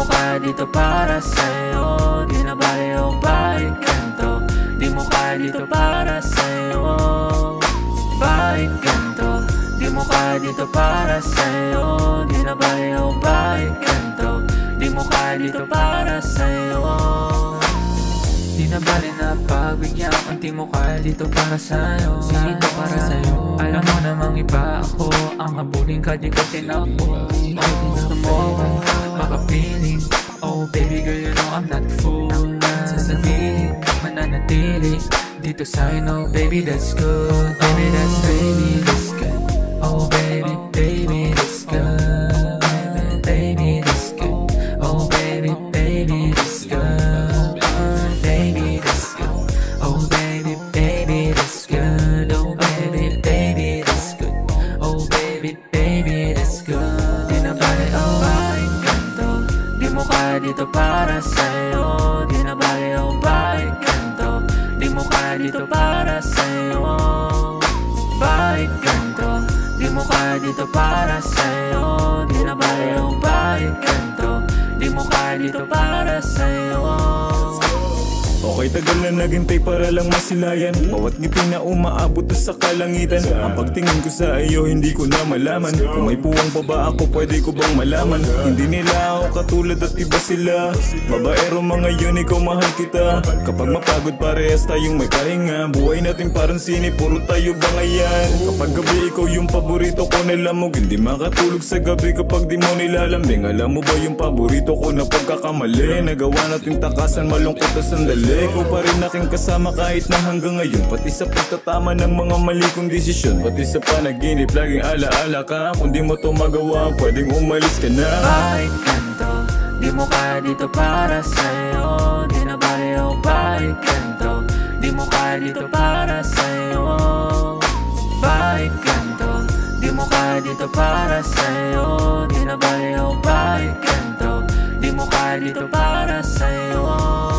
mo kaya dito para sa'yo. Di na bali o bakit ganito. Di mo kaya dito para sa'yo. Bakit ganito. Di mo kaya dito para sa'yo. Di na bali o bakit ganito. Di mo kaya dito para sa'yo. Di na bali na pagbigyan kung di mo kaya dito para sa'yo. Dito para sa'yo. Alam mo namang iba ako. Ang habulin ka di ka tinakbo. Oh, gusto mo makapiling. Oh baby girl, you know I'm not the fool na sasabihin mananatili dito sa'yo. No baby that's good. Baby that's good. Oh baby, baby that's good. Baby that's good. Oh baby, baby that's good. Baby that's good. Oh baby, baby that's good. Oh baby, baby that's good. Oh baby, baby that's good. Di na bali oh bakit ganito. Di mo kaya dito para sa'yo. Di na bali oh bakit ganito. Di mo kaya dito para sa'yo. Bakit ganito. Di mo kaya dito para sa'yo. Di na bali oh bakit ganito. Di mo kaya dito para sa'yo. Okay, tagal na naghintay para lang masilayan. Bawat ngiti na umaabot sa kalangitan. Ang pagtingin ko sa iyo, hindi ko na malaman. Kung may puwang pa ba ako, pwede ko bang malaman? Hindi nila ako katulad at iba sila. Babaero mga yun, ikaw mahal kita. Kapag mapagod parehas tayong may pahinga. Buhay natin parang sine, puro tayo bangayan. Kapag gabi ikaw yung paborito ko nilamog. Hindi makatulog sa gabi kapag di mo nilalambing. Alam mo ba yung paborito ko na pagkakamali? Nagawa natin takasan, malungkot na sandali. Ikaw pa rin aking kasama kahit na hanggang ngayon. Pati sa pagtatama ng mga mali kong desisyon. Pati sa panaginip, laging alaala ka. Kung di mo to magawa, pwedeng umalis ka na. Bakit ganito. Di mo kaya dito para sa'yo. Di na bali o bakit ganito. Di mo kaya dito para sa'yo. Bakit ganito. Di mo kaya dito para sa'yo. Di na bali o bakit ganito. Di mo kaya dito para sa'yo.